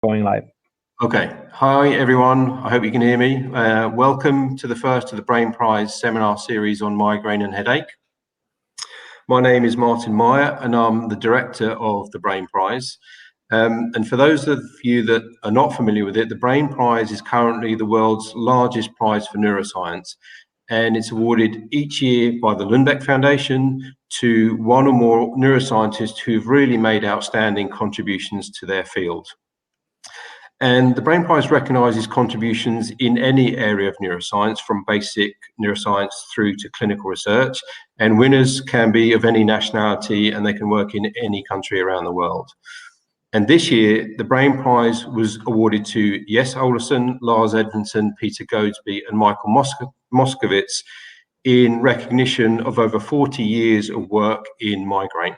Going live. Okay. Hi, everyone. I hope you can hear me. Welcome to the first of the Brain Prize seminar series on migraine and headache. My name is Martin Meyer, and I'm the director of the Brain Prize. And for those of you that are not familiar with it, the Brain Prize is currently the world's largest prize for neuroscience. And it's awarded each year by the Lundbeck Foundation to one or more neuroscientists who've really made outstanding contributions to their field. And the Brain Prize recognises contributions in any area of neuroscience, from basic neuroscience through to clinical research. And winners can be of any nationality, and they can work in any country around the world. And this year, the Brain Prize was awarded to Jes Olesen, Lars Edvinsson, Peter Goadsby, and Michael Moskowitz in recognition of over 40 years of work in migraine.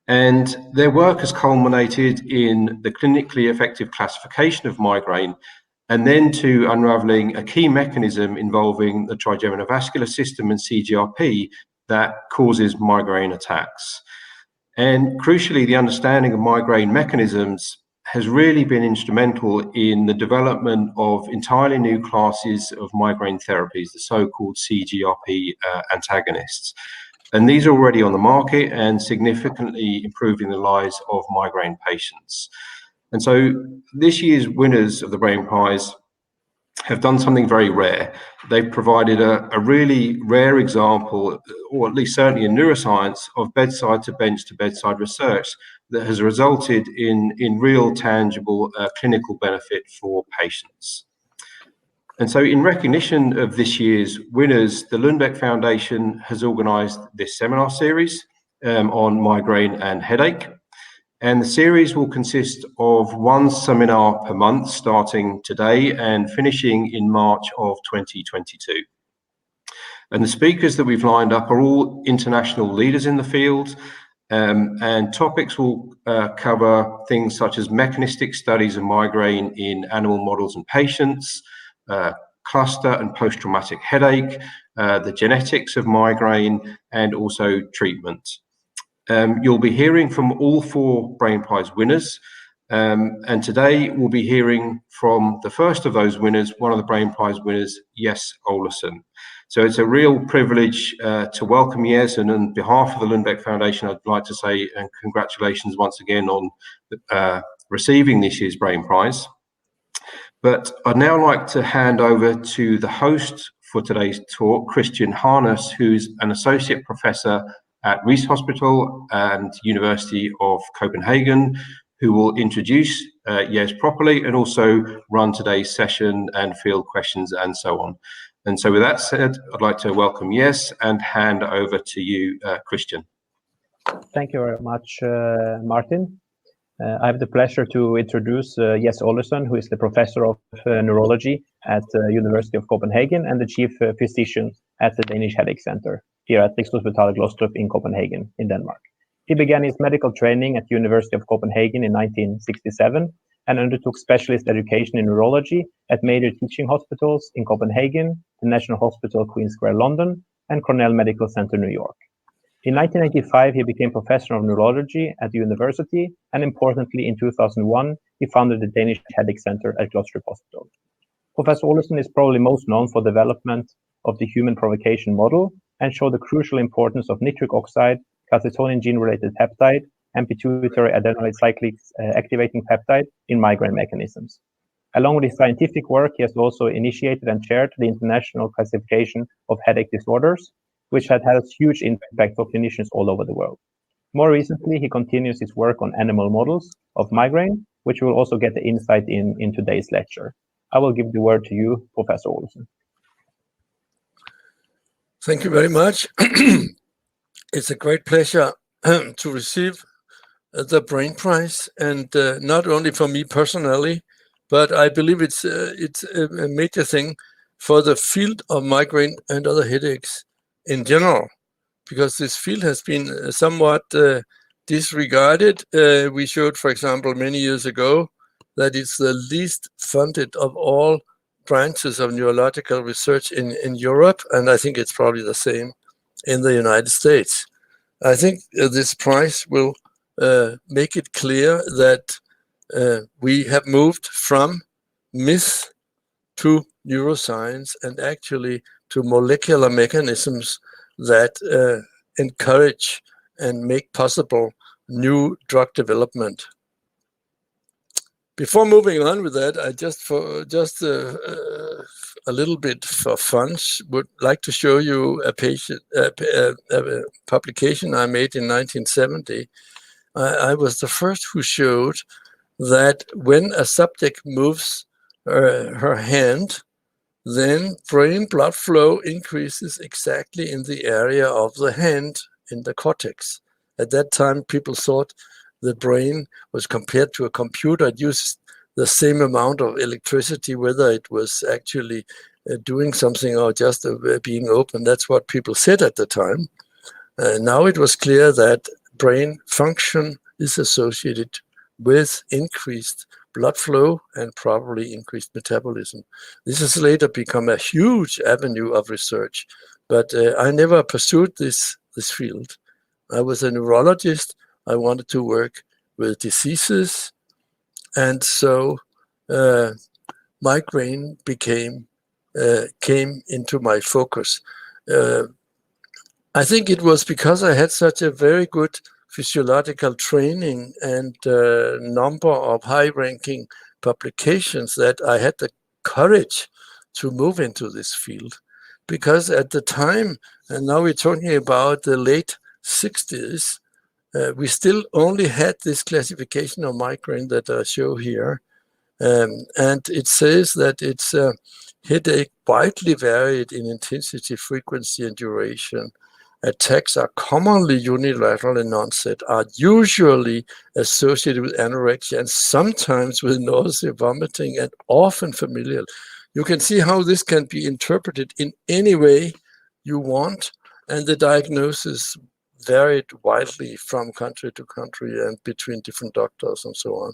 And their work has culminated in the clinically effective classification of migraine, and then to unraveling a key mechanism involving the trigeminal vascular system and CGRP that causes migraine attacks. And crucially, the understanding of migraine mechanisms has really been instrumental in the development of entirely new classes of migraine therapies, the so-called CGRP antagonists. And these are already on the market and significantly improving the lives of migraine patients. And so this year's winners of the Brain Prize have done something very rare. They've provided a really rare example, or at least certainly in neuroscience, of bedside to bench to bedside research that has resulted in real tangible clinical benefit for patients. And so in recognition of this year's winners, the Lundbeck Foundation has organised this seminar series on migraine and headache. And the series will consist of one seminar per month, starting today and finishing in March of 2022. And the speakers that we've lined up are all international leaders in the field, and topics will cover things such as mechanistic studies of migraine in animal models and patients, cluster and post-traumatic headache, the genetics of migraine, and also treatment. You'll be hearing from all 4 Brain Prize winners, and today we'll be hearing from the first of those winners, one of the Brain Prize winners, Jes Olesen. So it's a real privilege to welcome Jes, and on behalf of the Lundbeck Foundation, I'd like to say congratulations once again on receiving this year's Brain Prize. But I'd now like to hand over to the host for today's talk, Christian Harness, who's an associate professor at Riis Hospital and University of Copenhagen, who will introduce Jes properly and also run today's session and field questions and so on. And so with that said, I'd like to welcome Jes and hand over to you, Christian. Thank you very much, Martin. I have the pleasure to introduce Jes Olesen, who is the professor of neurology at the University of Copenhagen and the chief physician at the Danish Headache Center here at Rigshospitalet Glostrup in Copenhagen, in Denmark. He began his medical training at the University of Copenhagen in 1967 and undertook specialist education in neurology at major teaching hospitals in Copenhagen, the National Hospital Queen Square, London, and Cornell Medical Center, New York. In 1985, he became professor of neurology at the university, and importantly, in 2001, he founded the Danish Headache Center at Glostrup Hospital. Professor Olesen is probably most known for development of the human provocation model and showed the crucial importance of nitric oxide, calcitonin gene-related peptide, and pituitary adenylate cyclic activating peptide in migraine mechanisms. Along with his scientific work, he has also initiated and chaired the International Classification of Headache Disorders, which had a huge impact for clinicians all over the world. More recently, he continues his work on animal models of migraine, which we'll also get the insight in today's lecture. I will give the word to you, Professor Olesen. Thank you very much. It's a great pleasure to receive the Brain Prize, and not only for me personally, but I believe it's a major thing for the field of migraine and other headaches in general, because this field has been somewhat disregarded. We showed, for example, many years ago that it's the least funded of all branches of neurological research in Europe, and I think it's probably the same in the United States. I think this prize will make it clear that we have moved from myth to neuroscience and actually to molecular mechanisms that encourage and make possible new drug development. Before moving on with that, I just a little bit for fun would like to show you a publication I made in 1970. I was the first who showed that when a subject moves her hand, then brain blood flow increases exactly in the area of the hand in the cortex. At that time, people thought the brain was compared to a computer. It used the same amount of electricity, whether it was actually doing something or just being open. That's what people said at the time. Now it was clear that brain function is associated with increased blood flow and probably increased metabolism. This has later become a huge avenue of research, but I never pursued this field. I was a neurologist. I wanted to work with diseases, and so migraine came into my focus. I think it was because I had such a very good physiological training and number of high-ranking publications that I had the courage to move into this field. Because at the time, and now we're talking about the late 60s, we still only had this classification of migraine that I show here. And it says that it's a headache widely varied in intensity, frequency, and duration. Attacks are commonly unilateral in onset, are usually associated with anorexia and sometimes with nausea, vomiting, and often familial. You can see how this can be interpreted in any way you want, and the diagnosis varied widely from country to country and between different doctors and so on.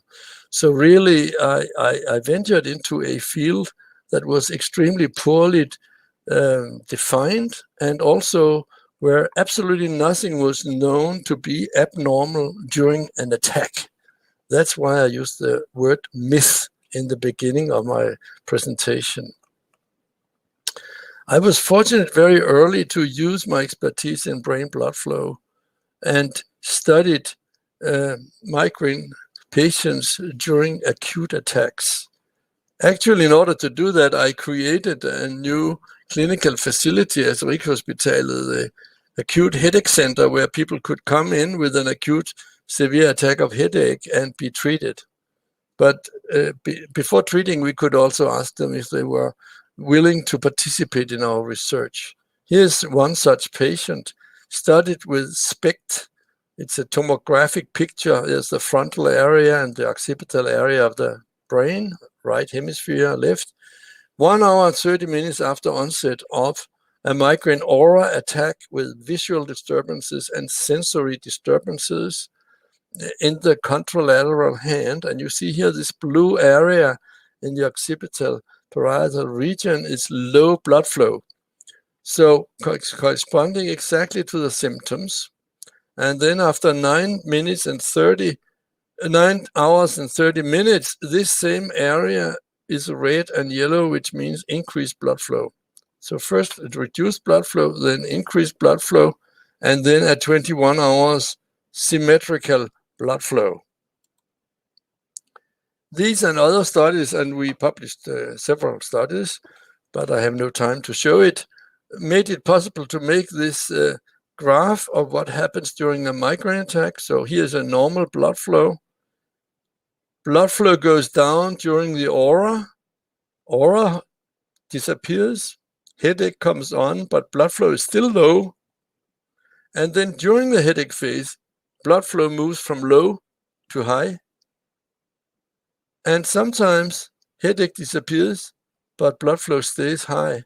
So really, I ventured into a field that was extremely poorly defined, and also where absolutely nothing was known to be abnormal during an attack. That's why I used the word myth in the beginning of my presentation. I was fortunate very early to use my expertise in brain blood flow and studied migraine patients during acute attacks. Actually, in order to do that, I created a new clinical facility at Rigshospitalet, the acute headache center, where people could come in with an acute severe attack of headache and be treated. But before treating, we could also ask them if they were willing to participate in our research. Here's one such patient studied with SPECT. It's a tomographic picture. There's the frontal area and the occipital area of the brain, right hemisphere, left. 1 hour and 30 minutes after onset of a migraine aura attack with visual disturbances and sensory disturbances in the contralateral hand. And you see here this blue area in the occipital parietal region is low blood flow. So corresponding exactly to the symptoms. And then after 9 hours and 30 minutes, this same area is red and yellow, which means increased blood flow. So first it reduced blood flow, then increased blood flow, and then at 21 hours, symmetrical blood flow. These and other studies, and we published several studies, but I have no time to show it, made it possible to make this graph of what happens during a migraine attack. So here's a normal blood flow. Blood flow goes down during the aura. Aura disappears. Headache comes on, but blood flow is still low. And then during the headache phase, blood flow moves from low to high. And sometimes headache disappears, but blood flow stays high.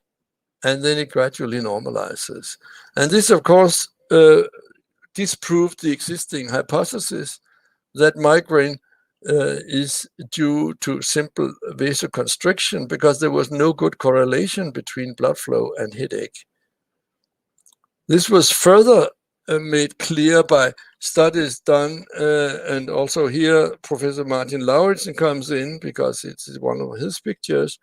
And then it gradually normalizes. And this, of course, disproved the existing hypothesis that migraine is due to simple vasoconstriction, because there was no good correlation between blood flow and headache. This was further made clear by studies done, and also here Professor Martin Lauritsen comes in because it's one of his pictures,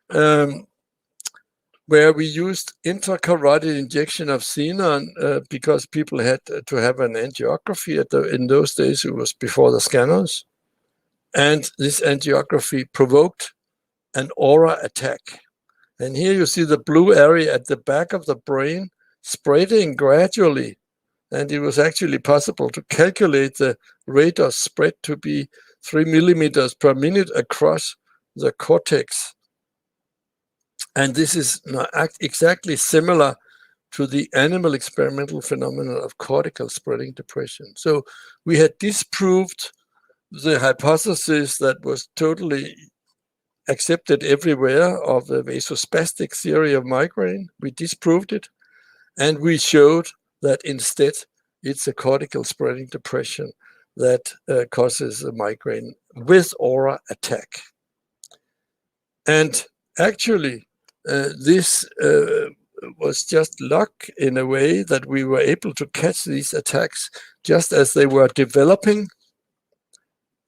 where we used intracarotid injection of xenon because people had to have an angiography in those days. It was before the scanners. And this angiography provoked an aura attack. And here you see the blue area at the back of the brain spreading gradually. And it was actually possible to calculate the rate of spread to be 3 millimeters per minute across the cortex. And this is exactly similar to the animal experimental phenomenon of cortical spreading depression. So we had disproved the hypothesis that was totally accepted everywhere of the vasospastic theory of migraine. We disproved it, and we showed that instead it's a cortical spreading depression that causes a migraine with aura attack. And actually, this was just luck in a way that we were able to catch these attacks just as they were developing.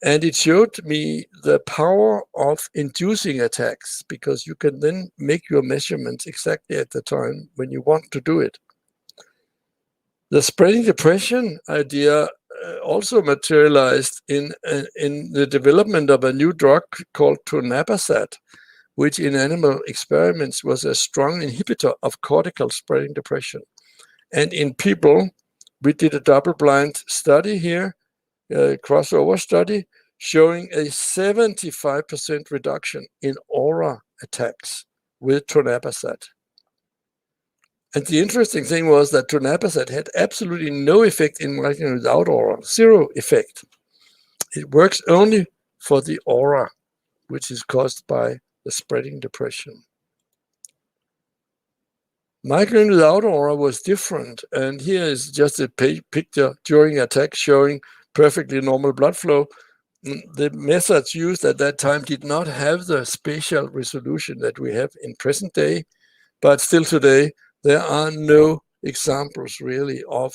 And it showed me the power of inducing attacks, because you can then make your measurements exactly at the time when you want to do it. The spreading depression idea also materialized in the development of a new drug called tonabersat, which in animal experiments was a strong inhibitor of cortical spreading depression. And in people, we did a double-blind study here, a crossover study, showing a 75% reduction in aura attacks with tonabersat. And the interesting thing was that tonabersat had absolutely no effect in migraine without aura, zero effect. It works only for the aura, which is caused by the spreading depression. Migraine without aura was different, and here is just a picture during attack showing perfectly normal blood flow. The methods used at that time did not have the spatial resolution that we have in present day, but still today there are no examples really of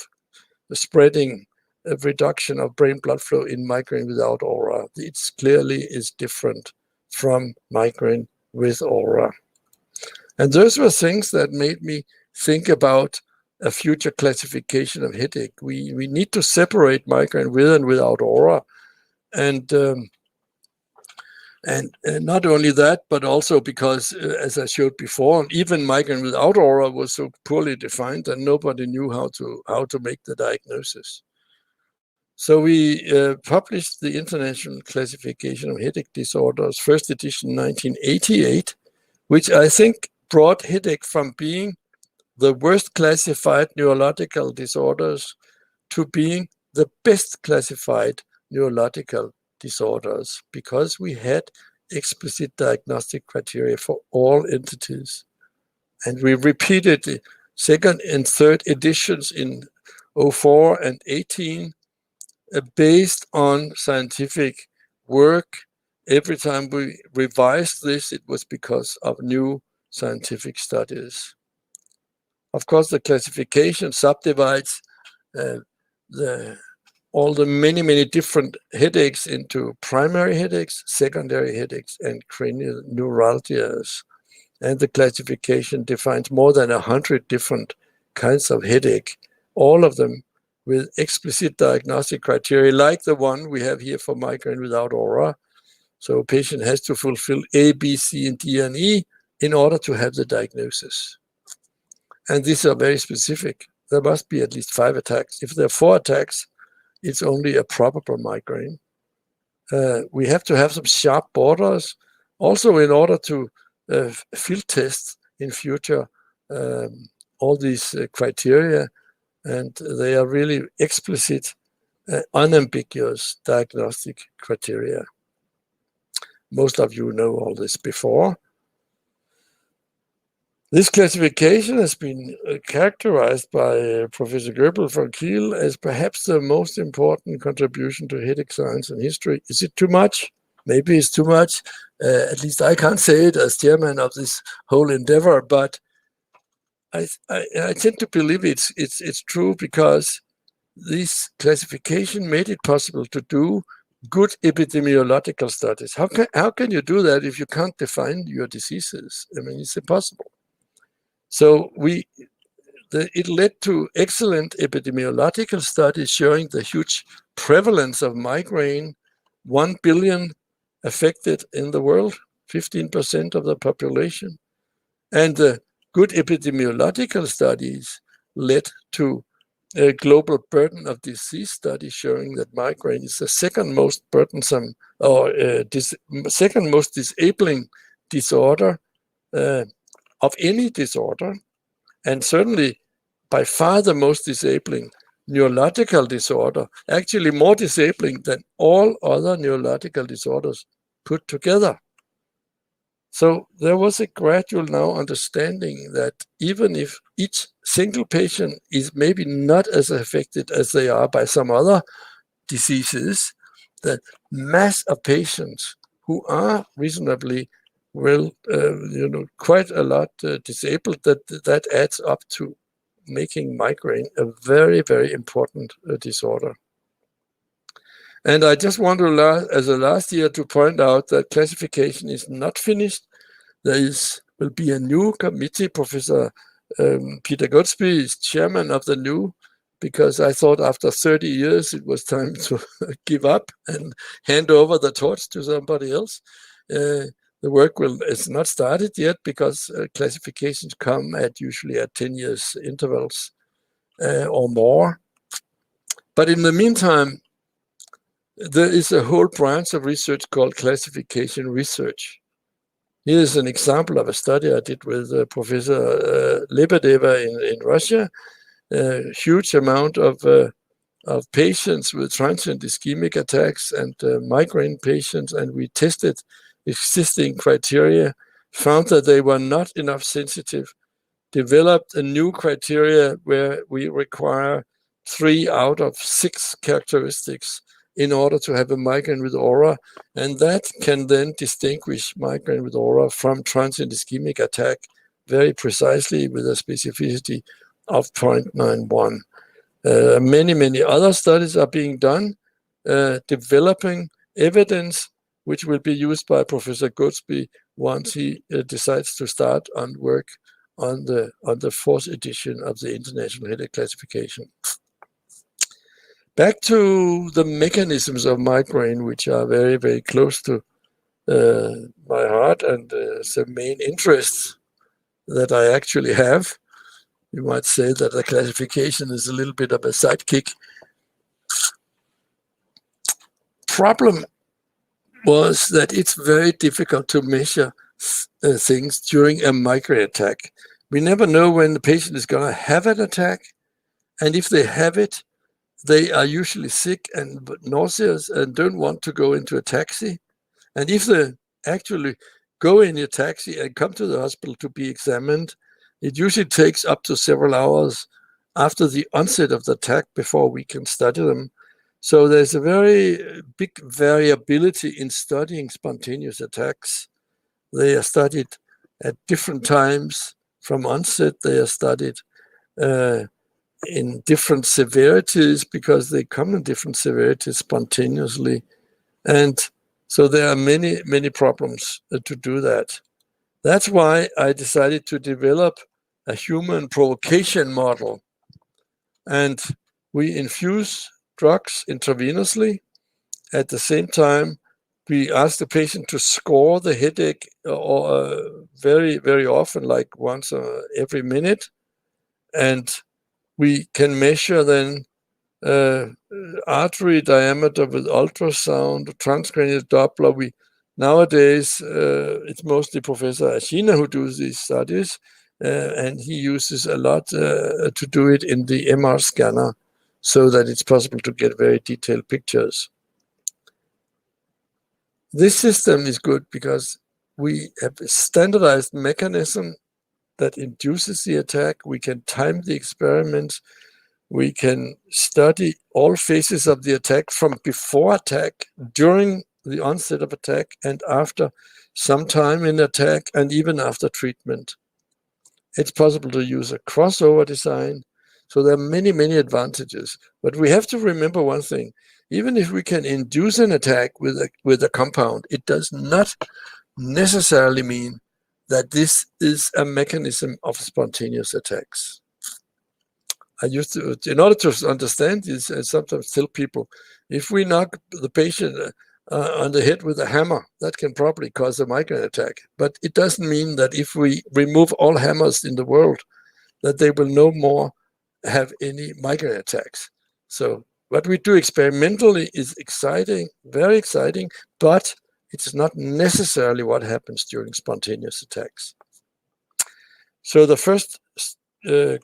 the spreading of reduction of brain blood flow in migraine without aura. It clearly is different from migraine with aura. And those were things that made me think about a future classification of headache. We need to separate migraine with and without aura. And not only that, but also because, as I showed before, even migraine without aura was so poorly defined that nobody knew how to make the diagnosis. So we published the International Classification of Headache Disorders, first edition 1988, which I think brought headache from being the worst classified neurological disorders to being the best classified neurological disorders, because we had explicit diagnostic criteria for all entities. And we repeated the second and third editions in 04 and 18 based on scientific work. Every time we revised this, it was because of new scientific studies. Of course, the classification subdivides all the many different headaches into primary headaches, secondary headaches, and cranial neuralgias. And the classification defines more than 100 different kinds of headache, all of them with explicit diagnostic criteria, like the one we have here for migraine without aura. So a patient has to fulfill A, B, C, and D, and E in order to have the diagnosis. And these are very specific. There must be at least 5 attacks. If there are 4 attacks, it's only a probable migraine. We have to have some sharp borders, also in order to field test in future all these criteria, and they are really explicit, unambiguous diagnostic criteria. Most of you know all this before. This classification has been characterized by Professor Goebel von Kiel as perhaps the most important contribution to headache science and history. Is it too much? Maybe it's too much. At least I can't say it as chairman of this whole endeavor, but I tend to believe it's true, because this classification made it possible to do good epidemiological studies. How can you do that if you can't define your diseases? I mean, it's impossible. So it led to excellent epidemiological studies showing the huge prevalence of migraine, 1 billion affected in the world, 15% of the population. And the good epidemiological studies led to a global burden of disease study showing that migraine is the second most burdensome or second most disabling disorder of any disorder, and certainly by far the most disabling neurological disorder, actually more disabling than all other neurological disorders put together. So there was a gradual now understanding that even if each single patient is maybe not as affected as they are by some other diseases, that mass of patients who are reasonably well, quite a lot disabled, that adds up to making migraine a very, very important disorder. And I just want to, as a last year, to point out that classification is not finished. There will be a new committee. Professor Peter Goodsby is chairman of the new, because I thought after 30 years it was time to give up and hand over the torch to somebody else. The work is not started yet because classifications come usually at 10 years intervals or more. But in the meantime, there is a whole branch of research called classification research. Here's an example of a study I did with Professor Lebedeva in Russia. A huge amount of patients with transient ischemic attacks and migraine patients, and we tested existing criteria, found that they were not enough sensitive, developed a new criteria where we require 3 out of 6 characteristics in order to have a migraine with aura, and that can then distinguish migraine with aura from transient ischemic attack very precisely with a specificity of 0.91. Many other studies are being done, developing evidence which will be used by Professor Goodsby once he decides to start on work on the 4th edition of the International Headache Classification. Back to the mechanisms of migraine, which are very, very close to my heart and the main interests that I actually have. You might say that the classification is a little bit of a sidekick. Problem was that it's very difficult to measure things during a migraine attack. We never know when the patient is going to have an attack, and if they have it, they are usually sick and nauseous and don't want to go into a taxi. And if they actually go in a taxi and come to the hospital to be examined, it usually takes up to several hours after the onset of the attack before we can study them. So there's a very big variability in studying spontaneous attacks. They are studied at different times from onset. They are studied in different severities because they come in different severities spontaneously. And so there are many problems to do that. That's why I decided to develop a human provocation model. And we infuse drugs intravenously. At the same time, we ask the patient to score the headache very, very often, like once every minute. And we can measure then artery diameter with ultrasound, transcranial Doppler. Nowadays, it's mostly Professor Ashina who does these studies, and he uses a lot to do it in the MR scanner so that it's possible to get very detailed pictures. This system is good because we have a standardized mechanism that induces the attack. We can time the experiments. We can study all phases of the attack from before attack, during the onset of attack, and after some time in attack, and even after treatment. It's possible to use a crossover design So there are many, many advantages. But we have to remember one thing. Even if we can induce an attack with a compound, it does not necessarily mean that this is a mechanism of spontaneous attacks. I used to, in order to understand this, I sometimes tell people, if we knock the patient on the head with a hammer, that can probably cause a migraine attack. But it doesn't mean that if we remove all hammers in the world, that they will no more have any migraine attacks. So what we do experimentally is exciting, very exciting, but it's not necessarily what happens during spontaneous attacks. So the first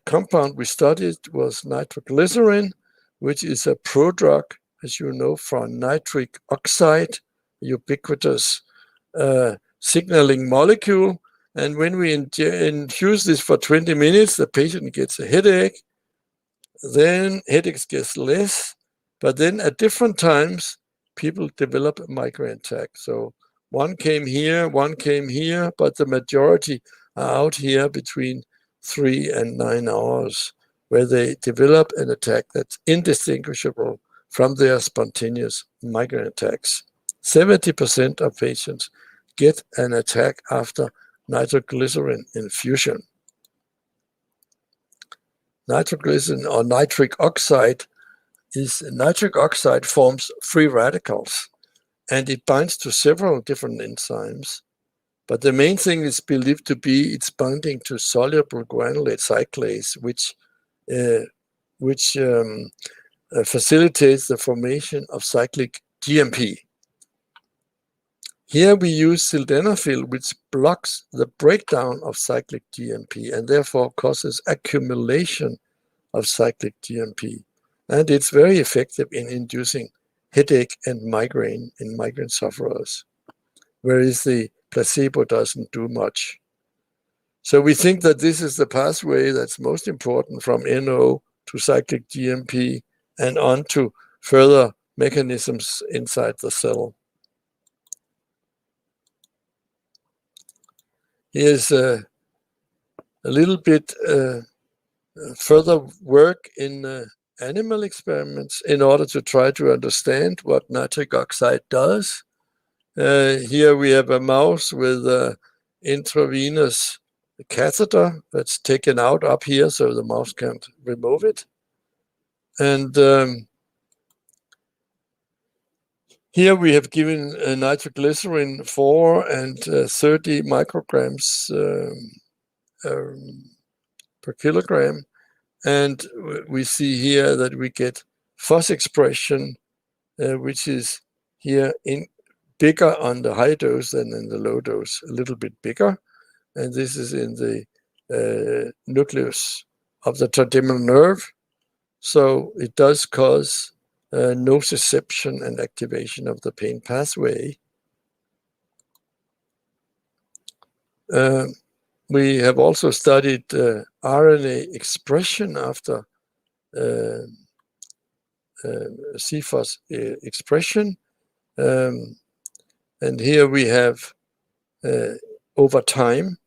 compound we studied was nitroglycerin, which is a prodrug, as you know, for nitric oxide, ubiquitous signaling molecule. And when we infuse this for 20 minutes, the patient gets a headache. Then headaches gets less, but then at different times, people develop a migraine attack. So one came here, but the majority are out here between 3 and 9 hours, where they develop an attack that's indistinguishable from their spontaneous migraine attacks. 70% of patients get an attack after nitroglycerin infusion. Nitroglycerin or nitric oxide forms free radicals, and it binds to several different enzymes. But the main thing is believed to be its binding to soluble granulate cyclase, which facilitates the formation of cyclic GMP. Here we use sildenafil, which blocks the breakdown of cyclic GMP and therefore causes accumulation of cyclic GMP. And it's very effective in inducing headache and migraine in migraine sufferers, whereas the placebo doesn't do much. So we think that this is the pathway that's most important from NO to cyclic GMP and on to further mechanisms inside the cell. Here's a little bit further work in animal experiments in order to try to understand what nitric oxide does. Here we have a mouse with an intravenous catheter that's taken out up here so the mouse can't remove it. And here we have given nitroglycerin 4 and 30 micrograms per kilogram. And we see here that we get FOS expression, which is here bigger on the high dose than in the low dose, a little bit bigger. And this is in the nucleus of the trigeminal nerve. So it does cause nociception and activation of the pain pathway. We have also studied RNA expression after CFOS expression. And here we have over time,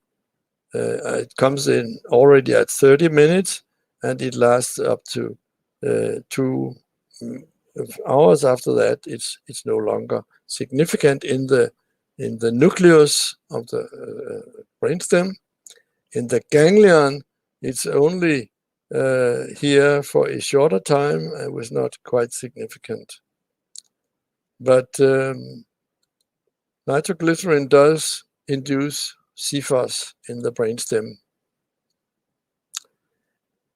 it comes in already at 30 minutes and it lasts up to 2 hours. After that, it's no longer significant in the nucleus of the brainstem. In the ganglion, it's only here for a shorter time and was not quite significant. But nitroglycerin does induce CFOS in the brainstem.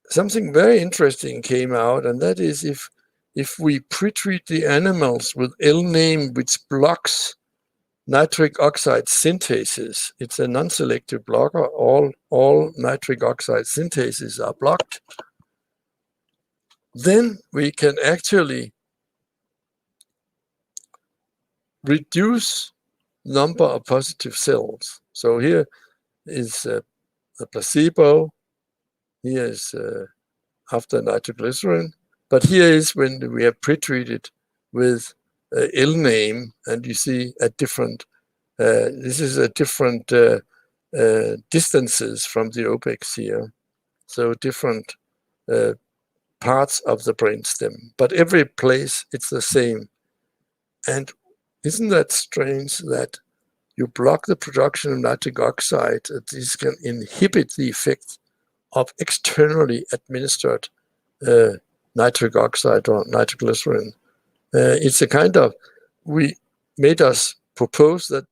Something very interesting came out, and that is if we pre-treat the animals with L-NMMA, which blocks nitric oxide synthesis, it's a non-selective blocker. All nitric oxide synthases are blocked. Then we can actually reduce number of positive cells. So here is the placebo. Here is after nitroglycerin. But here is when we have pre-treated with L-NMMA, and you see a different, this is a different distances from the opex here. So different parts of the brainstem, but every place it's the same. And isn't that strange that you block the production of nitric oxide, that this can inhibit the effect of externally administered nitric oxide or nitroglycerin? It's a kind of, we made us propose that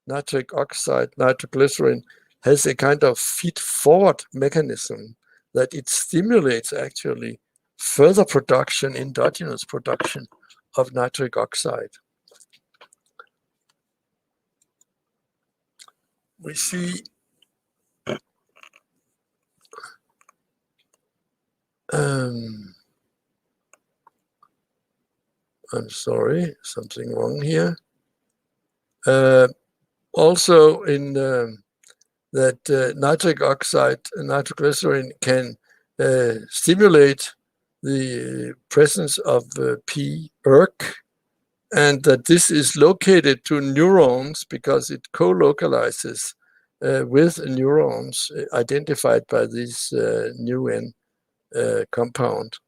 nitric oxide, nitroglycerin has a kind of feed-forward mechanism, that it stimulates actually further production, endogenous production of nitric oxide. We see I'm sorry, something wrong here. Also in that nitric oxide and nitroglycerin can stimulate the presence of p-ERK, and that this is located to neurons because it co-localizes with neurons identified by this new compound.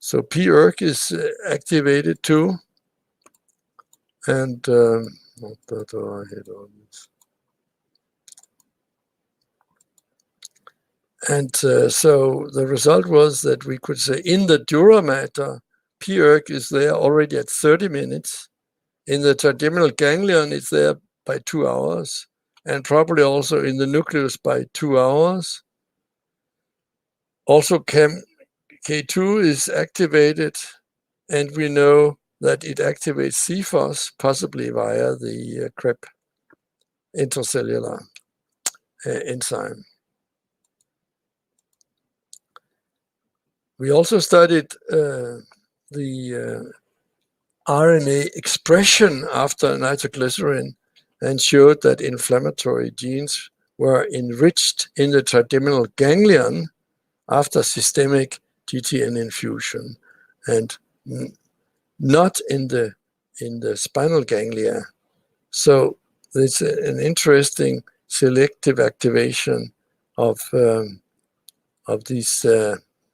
So p-ERK is activated too, and so the result was that we could say in the dura mater, p-ERK is there already at 30 minutes. In the trigeminal ganglion, it's there by 2 hours, and probably also in the nucleus by 2 hours. Also, K2 is activated, and we know that it activates CFOS, possibly via the CREP intracellular enzyme. We also studied the RNA expression after nitroglycerin and showed that inflammatory genes were enriched in the trigeminal ganglion after systemic GTN infusion, and not in the spinal ganglia. So it's an interesting selective activation of these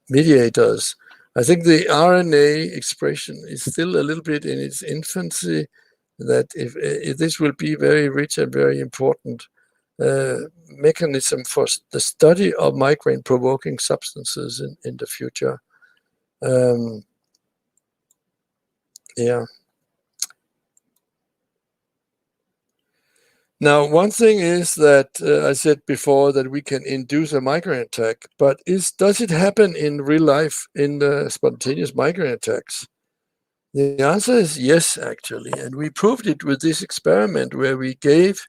mediators. I think the RNA expression is still a little bit in its infancy, that if this will be very rich and very important mechanism for the study of migraine provoking substances in the future. Yeah. Now, one thing is that I said before that we can induce a migraine attack, but does it happen in real life in the spontaneous migraine attacks? The answer is yes, actually, and we proved it with this experiment where we gave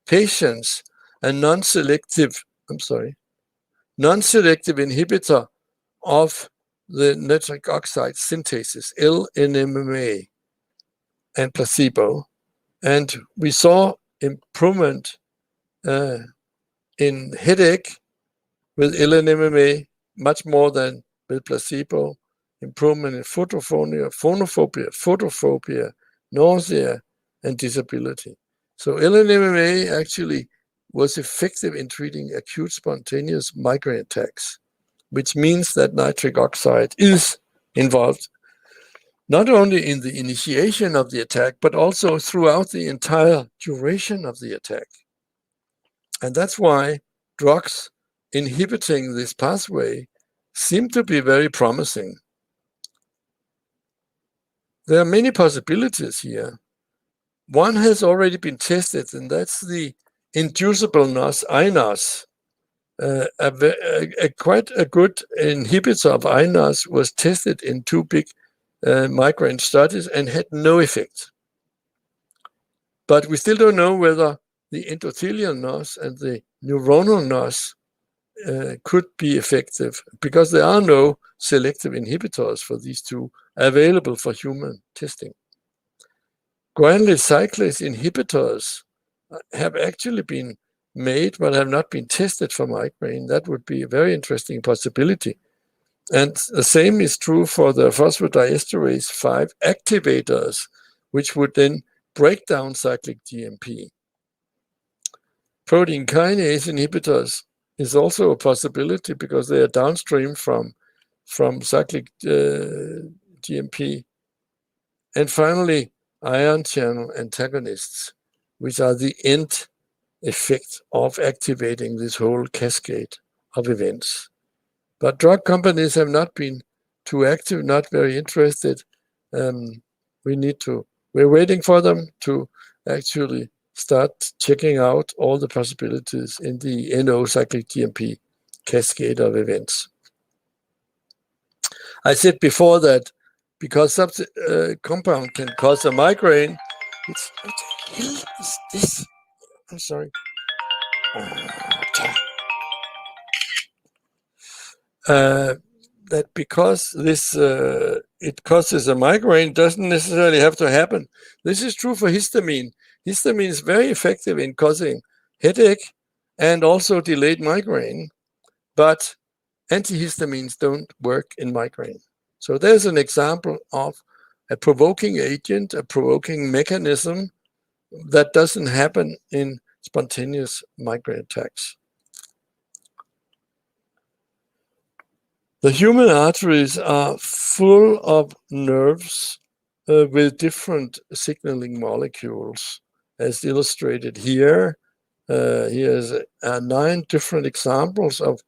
patients a non-selective inhibitor of the nitric oxide synthase, L-NMMA, and placebo, and we saw improvement in headache with L-NMMA much more than with placebo, improvement in photophobia, nausea, and disability. So L-NMMA actually was effective in treating acute spontaneous migraine attacks, which means that nitric oxide is involved not only in the initiation of the attack, but also throughout the entire duration of the attack. And that's why drugs inhibiting this pathway seem to be very promising. There are many possibilities here. One has already been tested, and that's the inducible NOS, iNOS. Quite a good inhibitor of iNOS was tested in 2 big migraine studies and had no effect. But we still don't know whether the endothelial NOS and the neuronal NOS could be effective, because there are no selective inhibitors for these two available for human testing. Guanylate cyclase inhibitors have actually been made but have not been tested for migraine. That would be a very interesting possibility. And the same is true for the phosphodiesterase 5 activators, which would then break down cyclic GMP. Protein kinase inhibitors is also a possibility because they are downstream from cyclic GMP. And finally, ion channel antagonists, which are the end effect of activating this whole cascade of events. But drug companies have not been too active, not very interested. We're waiting for them to actually start checking out all the possibilities in the NO cyclic GMP cascade of events. I said before that because compound can cause a migraine, what the hell is this? I'm sorry. That because this it causes a migraine doesn't necessarily have to happen. This is true for histamine. Histamine is very effective in causing headache and also delayed migraine, but antihistamines don't work in migraine. So there's an example of a provoking agent, a provoking mechanism that doesn't happen in spontaneous migraine attacks. The human arteries are full of nerves with different signaling molecules, as illustrated here. Here's 9 different examples of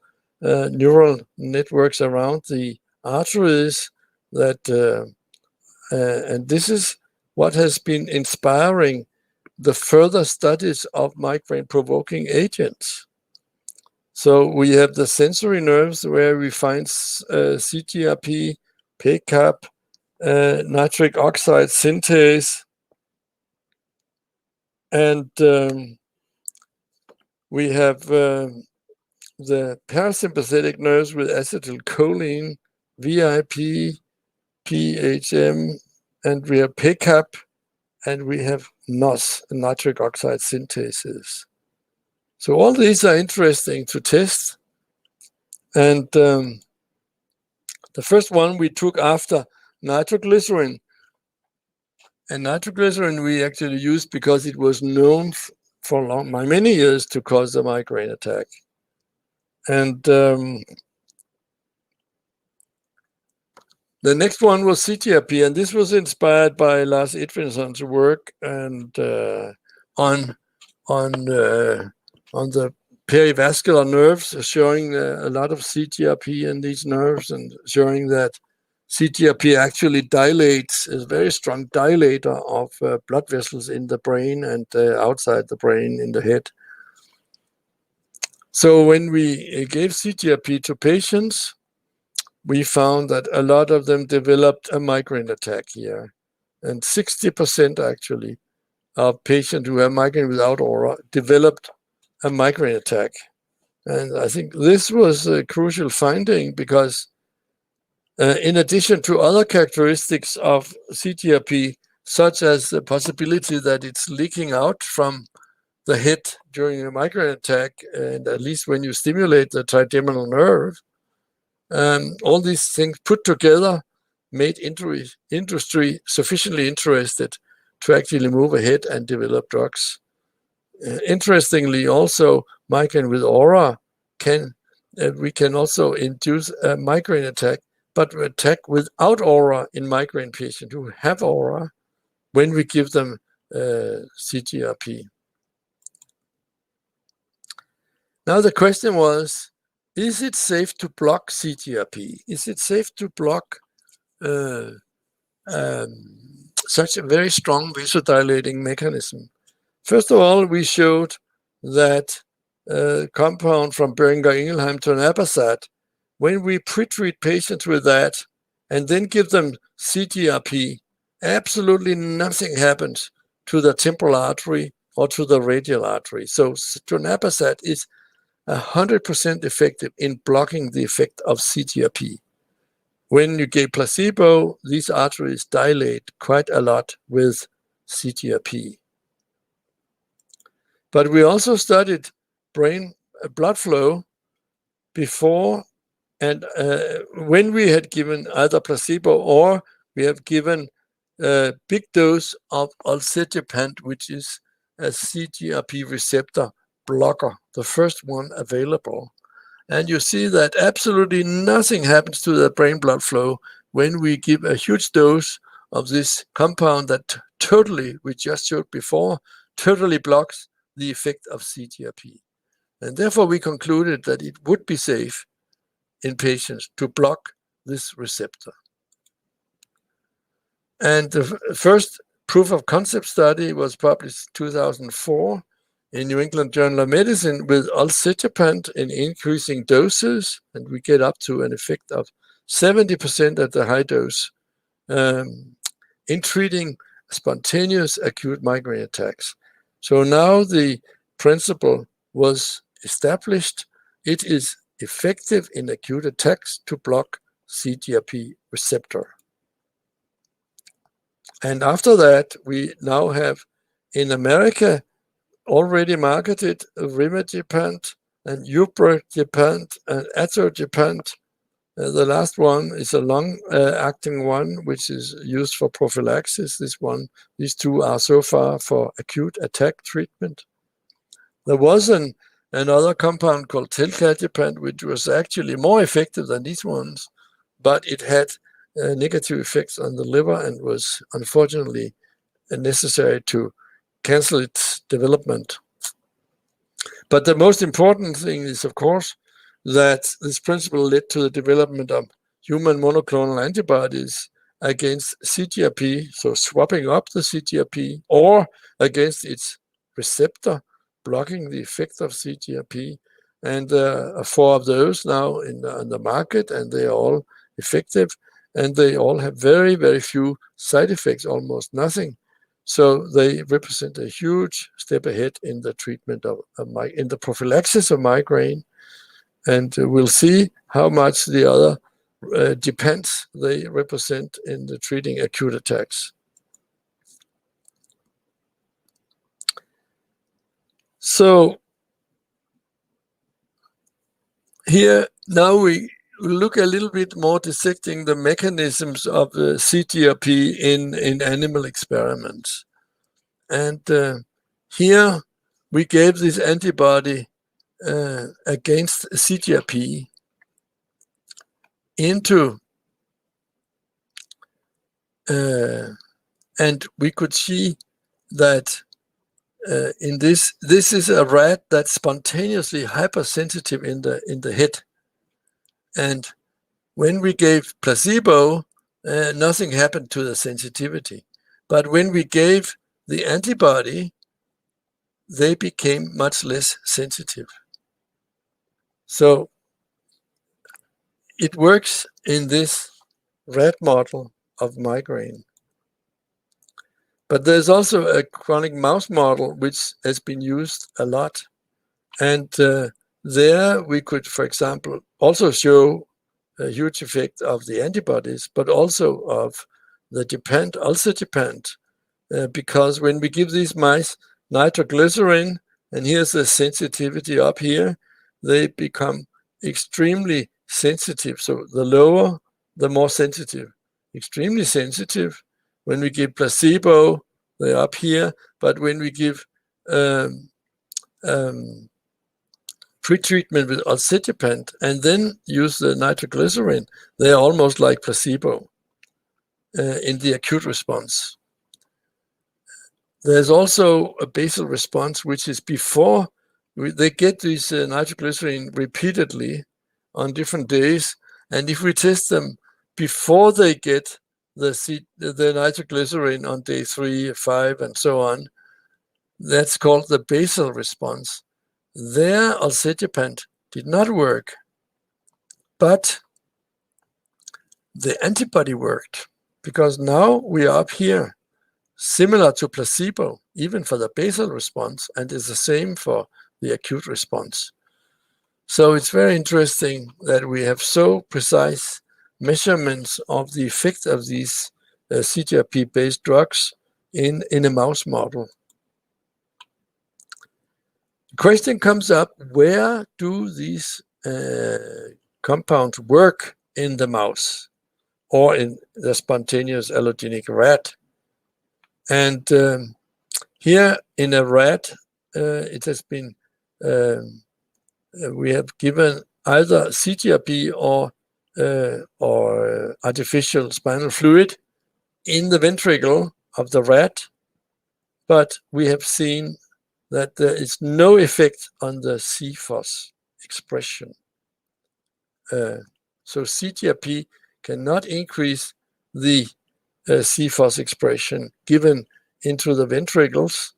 neural networks around the arteries that, and this is what has been inspiring the further studies of migraine-provoking agents. So we have the sensory nerves where we find CGRP, PACAP, nitric oxide synthase, and we have the parasympathetic nerves with acetylcholine, VIP, PHM, and we have PACAP, and we have NOS, nitric oxide synthases. So all these are interesting to test. And the first one we took after nitroglycerin. And nitroglycerin we actually used because it was known for many years to cause a migraine attack. And the next one was CGRP, and this was inspired by Lars Edvinsson's work and on the perivascular nerves, showing a lot of CGRP in these nerves and showing that CGRP actually dilates, is a very strong dilator of blood vessels in the brain and outside the brain in the head. So when we gave CGRP to patients, we found that a lot of them developed a migraine attack here. And 60% actually of patients who have migraine without aura developed a migraine attack. And I think this was a crucial finding because in addition to other characteristics of CGRP, such as the possibility that it's leaking out from the head during a migraine attack, and at least when you stimulate the trigeminal nerve, all these things put together made industry sufficiently interested to actually move ahead and develop drugs. Interestingly, also, migraine with aura we can also induce a migraine attack, but attack without aura in migraine patients who have aura when we give them CGRP. Now the question was, is it safe to block CGRP? Is it safe to block such a very strong vasodilating mechanism? First of all, we showed that compound from Boehringer Ingelheim tonabersat, when we pre-treat patients with that and then give them CGRP, absolutely nothing happens to the temporal artery or to the radial artery. So tonabersat is 100% effective in blocking the effect of CGRP. When you give placebo, these arteries dilate quite a lot with CGRP. But we also studied brain blood flow before and when we had given either placebo or we have given a big dose of oxide, which is a CGRP receptor blocker, the first one available. and you see that absolutely nothing happens to the brain blood flow when we give a huge dose of this compound that totally, we just showed before, totally blocks the effect of CGRP. And therefore we concluded that it would be safe in patients to block this receptor. And the first proof of concept study was published in 2004 in New England Journal of Medicine with oxide in increasing doses, and we get up to an effect of 70% at the high dose in treating spontaneous acute migraine attacks. So now the principle was established. It is effective in acute attacks to block CGRP receptor. And after that, we now have in America already marketed rimegepant and ubrogepant and atogepant. The last one is a long-acting one, which is used for prophylaxis. These two are so far for acute attack treatment. There was another compound called telcagepant, which was actually more effective than these ones, but it had negative effects on the liver and was unfortunately necessary to cancel its development. But the most important thing is, of course, that this principle led to the development of human monoclonal antibodies against CGRP, so swapping up the CGRP, or against its receptor, blocking the effect of CGRP. And 4 of those now on the market, and they are all effective, and they all have very, very few side effects, almost nothing. So they represent a huge step ahead in the treatment in the prophylaxis of migraine. And we'll see how much the other gepants they represent in the treating acute attacks. So here now we look a little bit more dissecting the mechanisms of the CGRP in animal experiments. And here we gave this antibody against CGRP into, and we could see that in this is a rat that's spontaneously hypersensitive in the head. And when we gave placebo, nothing happened to the sensitivity. But when we gave the antibody, they became much less sensitive. So it works in this rat model of migraine. But there's also a chronic mouse model which has been used a lot. And there we could, for example, also show a huge effect of the antibodies, but also of the gepant, also gepant, because when we give these mice nitroglycerin, and here's the sensitivity up here, they become extremely sensitive. So the lower, the more sensitive, extremely sensitive. When we give placebo, they're up here, but when we give pre-treatment with oxide and then use the nitroglycerin, they are almost like placebo in the acute response. There's also a basal response, which is before they get this nitroglycerin repeatedly on different days, and if we test them before they get the nitroglycerin on day 3, 5, and so on, that's called the basal response. There, oxide did not work, but the antibody worked, because now we are up here, similar to placebo, even for the basal response, and it's the same for the acute response. So it's very interesting that we have so precise measurements of the effect of these CGRP-based drugs in a mouse model. The question comes up, where do these compounds work in the mouse or in the spontaneous allogenic rat? And here in a rat, it has been, we have given either CGRP or artificial spinal fluid in the ventricle of the rat, but we have seen that there is no effect on the CFOS expression. So CGRP cannot increase the CFOS expression given into the ventricles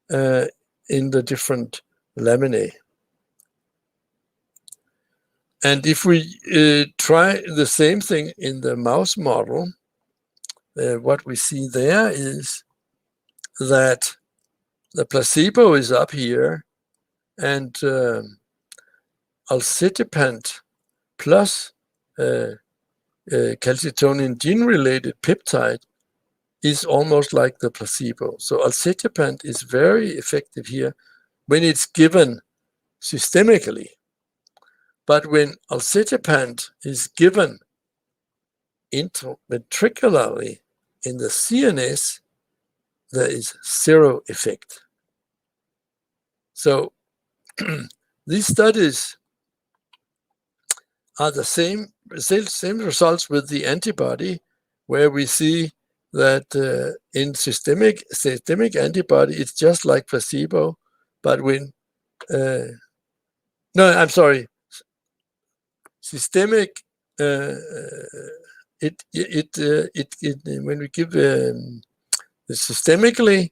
in the different laminae. And if we try the same thing in the mouse model, what we see there is that the placebo is up here, and alcetrapib plus calcitonin gene-related peptide is almost like the placebo. So alcetrapib is very effective here when it's given systemically. But when alcetrapib is given intraventricularly in the CNS, there is zero effect. So these studies are the same results with the antibody, where we see that in systemic antibody, it's just like placebo, but when systemic when we give systemically,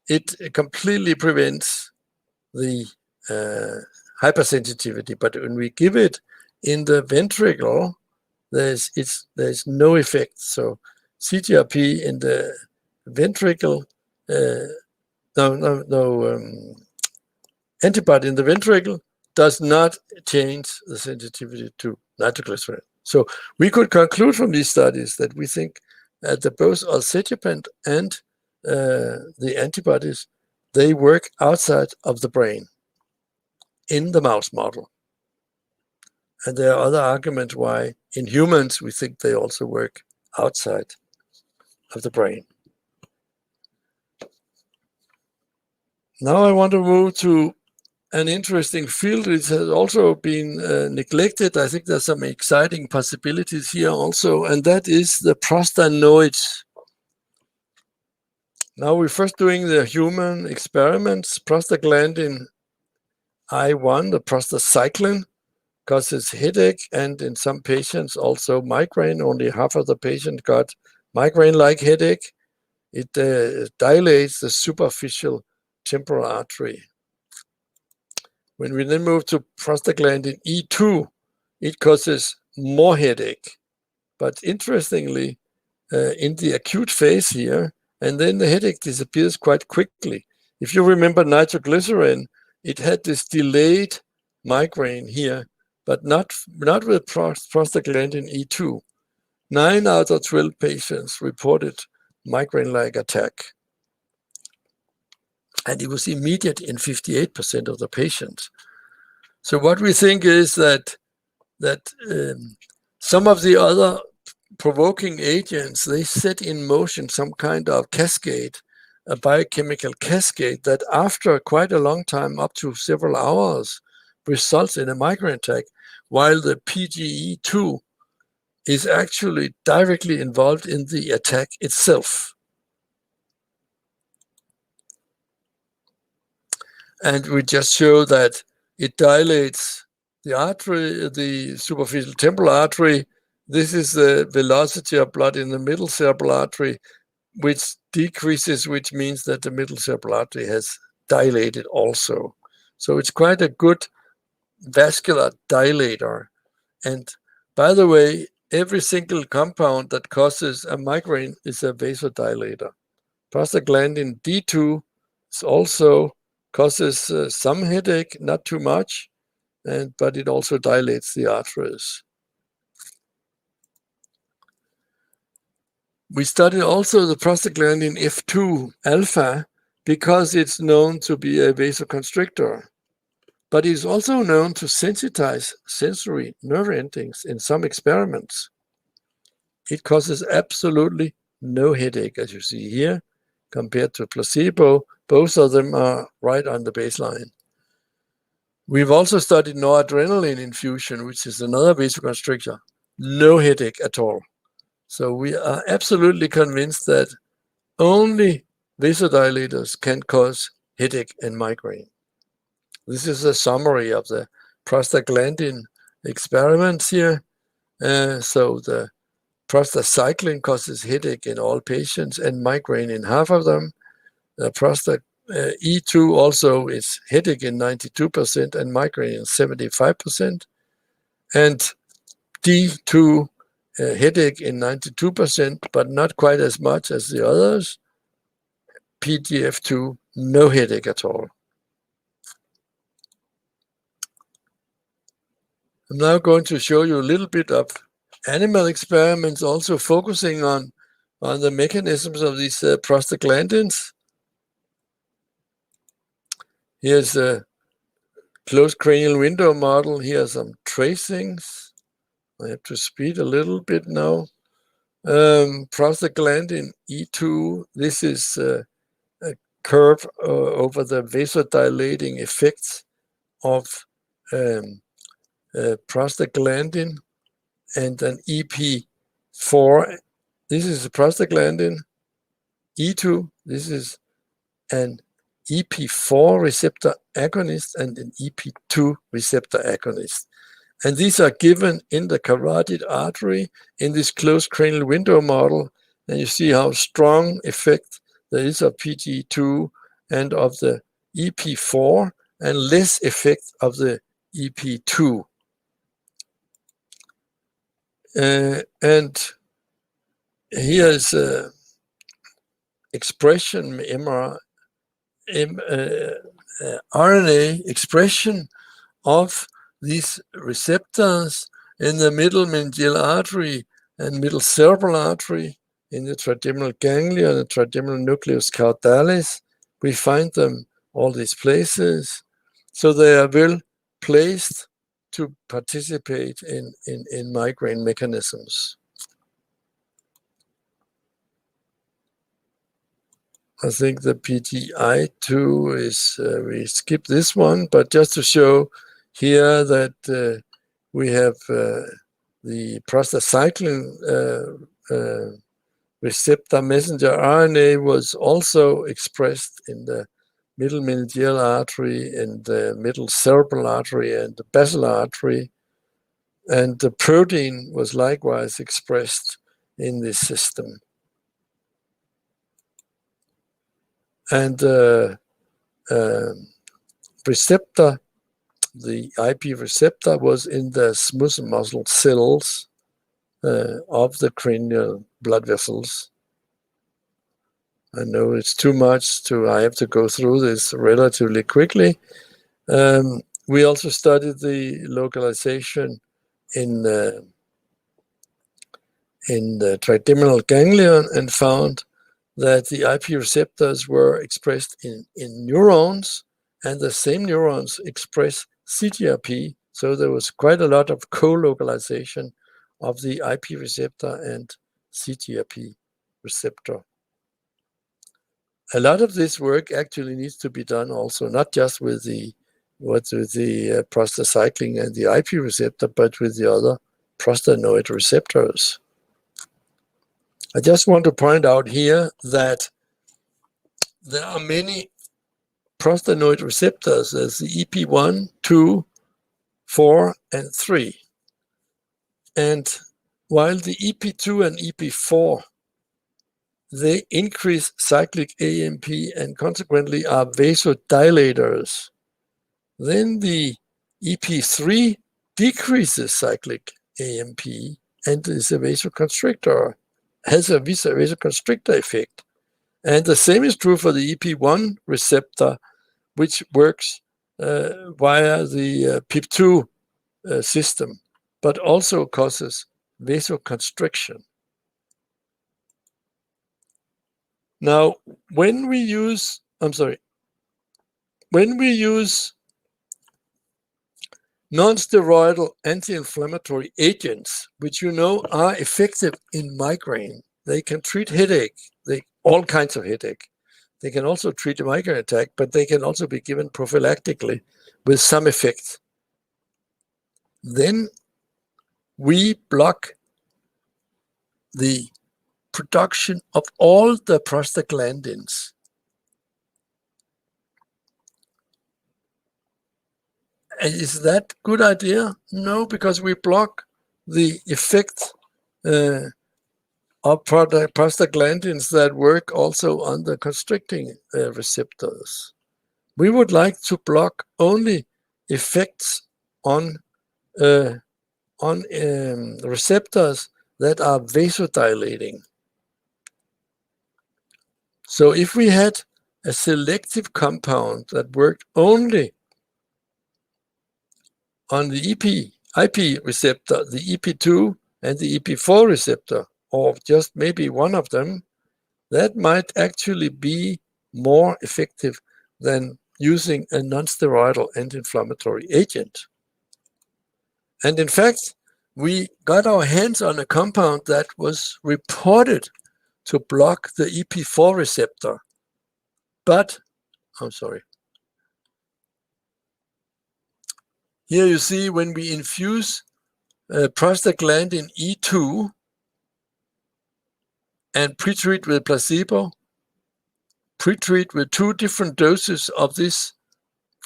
it completely prevents the hypersensitivity, but when we give it in the ventricle, there's no effect. So CGRP in the ventricle, antibody in the ventricle does not change the sensitivity to nitroglycerin. So we could conclude from these studies that we think that both alcetrapib and the antibodies, they work outside of the brain in the mouse model. And there are other arguments why in humans we think they also work outside of the brain. Now I want to move to an interesting field which has also been neglected. I think there's some exciting possibilities here also, and that is the prostanoids. Now we're first doing the human experiments. Prostaglandin I1, the prostacyclin, causes headache, and in some patients also migraine. Only half of the patient got migraine-like headache. It dilates the superficial temporal artery. When we then move to prostaglandin E2, it causes more headache. But interestingly, in the acute phase here, and then the headache disappears quite quickly. If you remember nitroglycerin, it had this delayed migraine here, but not with prostaglandin E2. 9 out of 12 patients reported migraine-like attack. And it was immediate in 58% of the patients. So what we think is that some of the other provoking agents, they set in motion some kind of cascade, a biochemical cascade that after quite a long time, up to several hours, results in a migraine attack, while the PGE2 is actually directly involved in the attack itself. And we just show that it dilates the artery, the superficial temporal artery. This is the velocity of blood in the middle cerebral artery, which decreases, which means that the middle cerebral artery has dilated also. So it's quite a good vascular dilator. And by the way, every single compound that causes a migraine is a vasodilator. Prostaglandin D2 is also causes some headache, not too much, but it also dilates the arteries. We studied also the prostaglandin F2 alpha because it's known to be a vasoconstrictor, but it's also known to sensitize sensory nerve endings in some experiments. It causes absolutely no headache, as you see here, compared to placebo. Both of them are right on the baseline. We've also studied noradrenaline infusion, which is another vasoconstrictor. No headache at all. So we are absolutely convinced that only vasodilators can cause headache and migraine. This is a summary of the prostaglandin experiments here. So the prostacyclin causes headache in all patients and migraine in half of them. The E2 also is headache in 92% and migraine in 75%. And D2 headache in 92%, but not quite as much as the others. PGF2, no headache at all. I'm now going to show you a little bit of animal experiments, also focusing on the mechanisms of these prostaglandins. Here's a closed cranial window model. Here are some tracings. I have to speed a little bit now. Prostaglandin E2, this is a curve over the vasodilating effects of prostaglandin, and an EP4. This is a prostaglandin. E2, this is an EP4 receptor agonist and an EP2 receptor agonist. And these are given in the carotid artery in this closed cranial window model. And you see how strong effect there is of PG2 and of the EP4, and less effect of the EP2. And here is expression, RNA expression of these receptors in the middle meningeal artery and middle cerebral artery, in the trigeminal ganglia and the trigeminal nucleus caudalis. We find them all these places. So they are well placed to participate in migraine mechanisms. I think the PGI2 is, we skip this one, but just to show here that we have the prostacyclin receptor messenger RNA was also expressed in the middle meningeal artery, and the middle cerebral artery, and the basilar artery. And the protein was likewise expressed in this system. And receptor, the IP receptor, was in the smooth muscle cells of the cranial blood vessels. I know it's too much I have to go through this relatively quickly. We also studied the localization in the trigeminal ganglion and found that the IP receptors were expressed in neurons, and the same neurons express CGRP. So there was quite a lot of co-localization of the IP receptor and CGRP receptor. A lot of this work actually needs to be done also, not just with the prostacyclin and the IP receptor, but with the other prostanoid receptors. I just want to point out here that there are many prostanoid receptors. There's the EP1, 2, 4, and 3. And while the EP2 and EP4, they increase cyclic AMP and consequently are vasodilators, then the EP3 decreases cyclic AMP and is a vasoconstrictor, has a vasoconstrictor effect. And the same is true for the EP1 receptor, which works via the PIP2 system, but also causes vasoconstriction. Now, when we use non-steroidal anti-inflammatory agents, which you know are effective in migraine, they can treat headache, all kinds of headache. They can also treat a migraine attack, but they can also be given prophylactically with some effect. Then we block the production of all the prostaglandins. And is that a good idea? No, because we block the effect of prostaglandins that work also on the constricting receptors. We would like to block only effects on receptors that are vasodilating. So if we had a selective compound that worked only on the IP receptor, the EP2 and the EP4 receptor, or just maybe one of them, that might actually be more effective than using a non-steroidal anti-inflammatory agent. And in fact, we got our hands on a compound that was reported to block the EP4 receptor. But, I'm sorry. Here you see when we infuse prostaglandin E2 and pretreat with placebo, pretreat with 2 different doses of this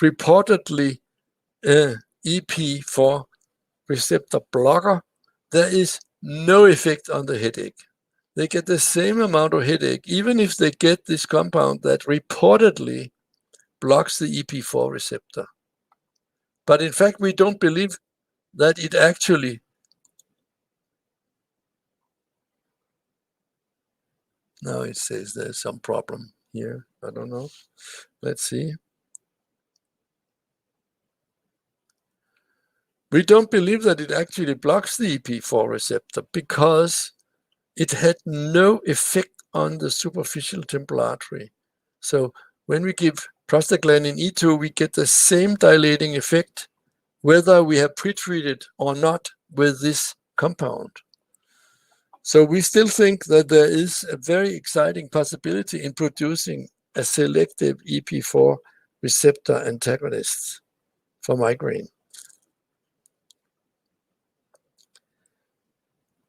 reportedly EP4 receptor blocker, there is no effect on the headache. They get the same amount of headache, even if they get this compound that reportedly blocks the EP4 receptor. But in fact, we don't believe that it actually now it says there's some problem here. I don't know. Let's see. We don't believe that it actually blocks the EP4 receptor because it had no effect on the superficial temporal artery. So when we give prostaglandin E2, we get the same dilating effect, whether we have pretreated or not with this compound. So we still think that there is a very exciting possibility in producing a selective EP4 receptor antagonist for migraine.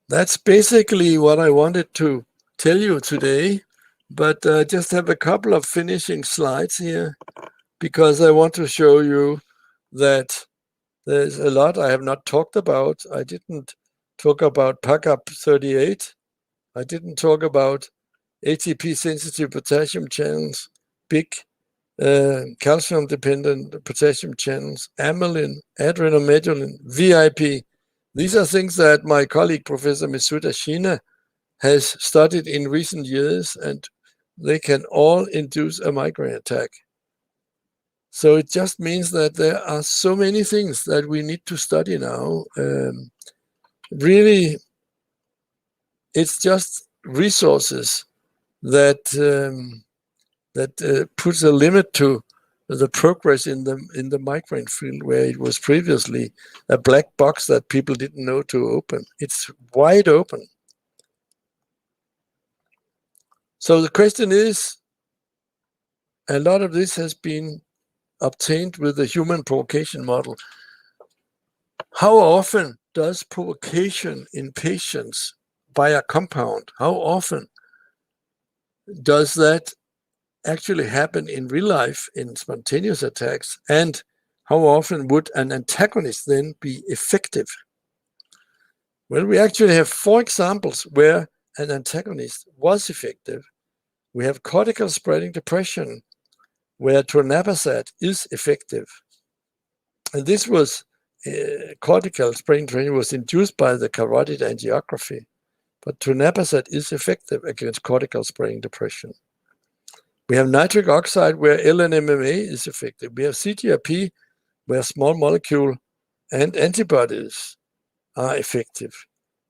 That's basically what I wanted to tell you today, but I just have a couple of finishing slides here because I want to show you that there's a lot I have not talked about. I didn't talk about PACAP 38. I didn't talk about ATP-sensitive potassium channels, big calcium-dependent potassium channels, amylin, adrenomedulin, VIP. These are things that my colleague, Professor Masuda Shina, has studied in recent years, and they can all induce a migraine attack. So it just means that there are so many things that we need to study now. Really, it's just resources that puts a limit to the progress in the migraine field, where it was previously a black box that people didn't know to open. It's wide open. So the question is, a lot of this has been obtained with the human provocation model. How often does provocation in patients by a compound, how often does that actually happen in real life in spontaneous attacks, and how often would an antagonist then be effective? Well, we actually have 4 examples where an antagonist was effective. We have cortical spreading depression, where tonabersat is effective. And this was cortical spreading depression was induced by the carotid angiography, but tonabersat is effective against cortical spreading depression. We have nitric oxide, where L-NMMA is effective. We have CGRP, where small molecule and antibodies are effective.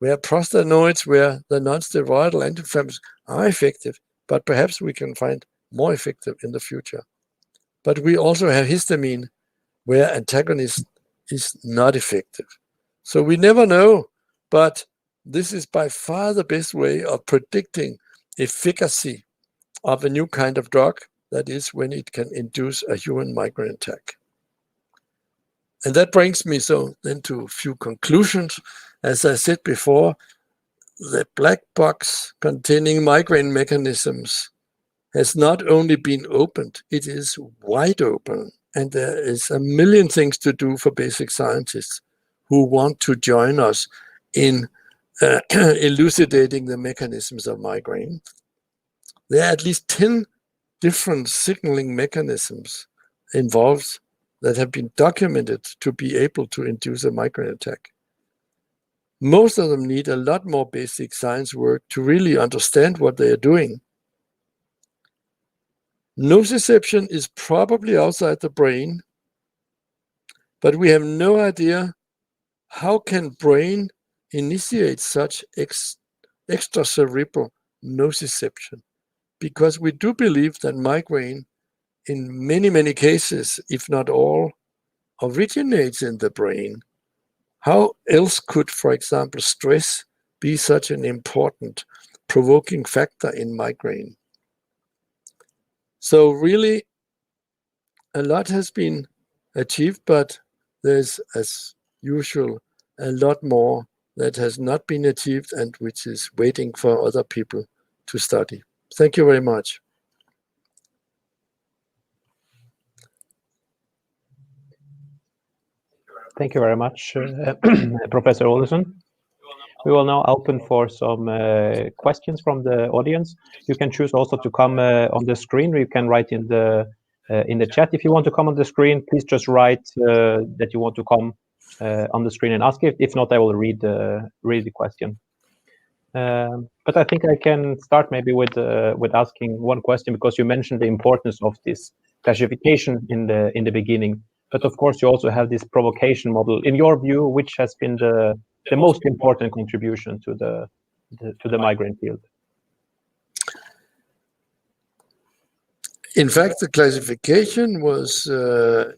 We have prostanoids, where the non-steroidal anti-inflammatories are effective, but perhaps we can find more effective in the future. But we also have histamine, where antagonist is not effective. So we never know, but this is by far the best way of predicting efficacy of a new kind of drug, that is when it can induce a human migraine attack. And that brings me then to a few conclusions. As I said before, the black box containing migraine mechanisms has not only been opened, it is wide open. And there is a million things to do for basic scientists who want to join us in elucidating the mechanisms of migraine. There are at least 10 different signaling mechanisms involved that have been documented to be able to induce a migraine attack. Most of them need a lot more basic science work to really understand what they are doing. Nociception is probably outside the brain, but we have no idea how can brain initiate such extracerebral nociception, because we do believe that migraine in many, many cases, if not all, originates in the brain. How else could, for example, stress be such an important provoking factor in migraine? So really, a lot has been achieved, but there's, as usual, a lot more that has not been achieved and which is waiting for other people to study. Thank you very much. Thank you very much, Professor Olesen. We will now open for some questions from the audience. You can choose also to come on the screen, or you can write in the chat. If you want to come on the screen, please just write that you want to come on the screen and ask it. If not, I will read the question. But I think I can start maybe with asking one question, because you mentioned the importance of this classification in the beginning. But of course, you also have this provocation model. In your view, which has been the most important contribution to the migraine field? In fact, the classification was